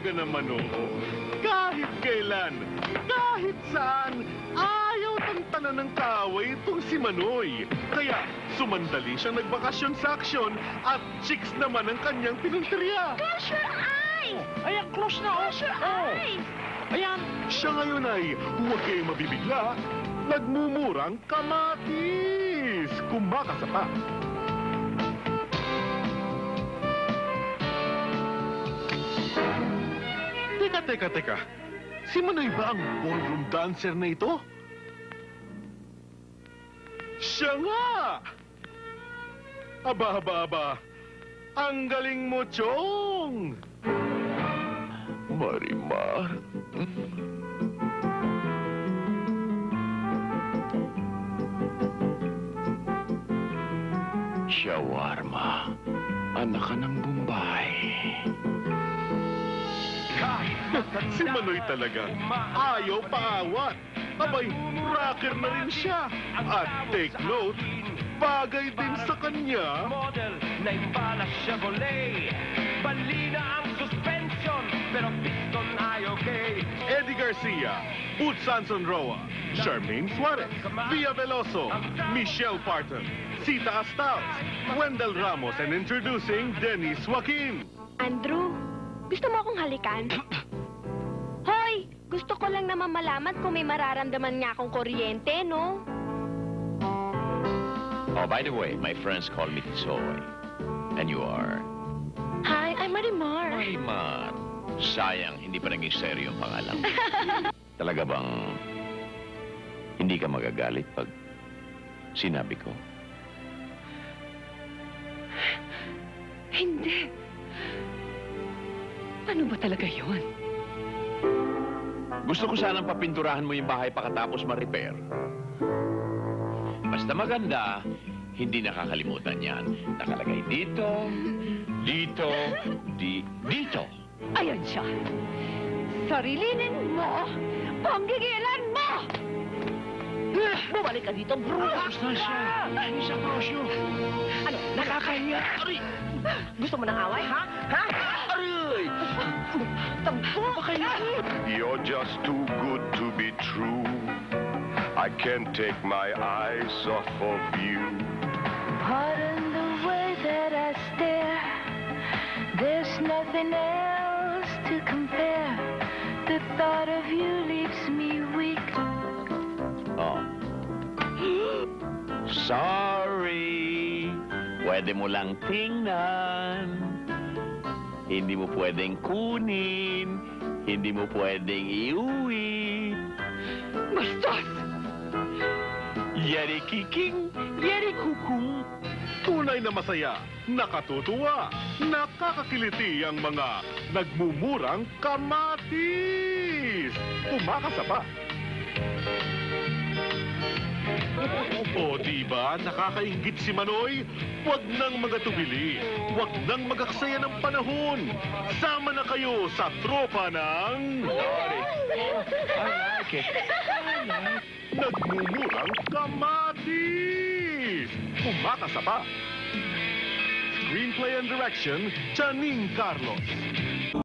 talaga naman, oo. Kahit kailan, kahit saan, ayaw tantanan ng kaaway itong si Manoy. Kaya sumandali siyang nagbakasyon sa aksyon at chicks naman ang kanyang pinunteriya. Close your eyes! Ayan, close na, oh. Close your Oh. eyes! Ayan. Siya ngayon ay huwag kayong mabibigla, nagmumurang kamatis. Kumakasapa. Teka. Si Manoy ba ang ballroom dancer na ito? Siya nga! Aba. Ang galing mo, Chong! Marimar. Shawarma. Anak ka ng Bombay. Si Manoy talaga, ayaw paawat. Abay, rocker na rin siya. At take note, bagay din sa kanya. Model na imbala Chevrolet. Balina ang suspension, pero piston ay okay. Eddie Garcia, Boots Sanson Roa, Charmaine Suarez, Via Veloso, Michelle Parton, Sita Astals, Wendell Ramos, and introducing Dennis Joaquin. Andrew, gusto mo akong halikan? Hoy! Gusto ko lang naman malaman kung may mararamdaman nga akong kuryente, no? Oh, by the way, my friends call me Tisoy. And you are? Hi, I'm Marimar. Marimar. Sayang, hindi pa naging seryo ang pangalan. Talaga bang hindi ka magagalit pag sinabi ko? Hindi. Ano ba talaga yun? Gusto ko sanang papinturahan mo yung bahay pagkatapos ma-repair. Basta maganda, hindi nakakalimutan yan. Nakalagay dito, dito. Ayan siya. Sarilinin mo! Panggigilan mo! Bumalik ka dito, bruha! Basta siya. Isang prosyo. Ano, nakakahiya? Aray! Gusto mo ng away, ha? Ha? Aray! Tampo ka kayo! You're just too good to be true. I can't take my eyes off of you. Pardon the way that I stare. There's nothing else to compare. The thought of you leaves me weak. Oh. Sorry. Pwede mo lang tingnan. Hindi mo pwedeng kunin. Hindi mo pwedeng iuwi. Bastos! Yari kiking, yari kukung. Tunay na masaya, nakatutuwa, nakakakiliti ang mga nagmumurang kamatis. Kumakasapa. O diba, nakakaingit si Manoy? Huwag nang magatubili. Huwag nang magaksaya ng panahon. Sama na kayo sa tropa ng... I like it. Nagmumurang kamatis. Kumakasapa. Screenplay and direction, Janine Carlos.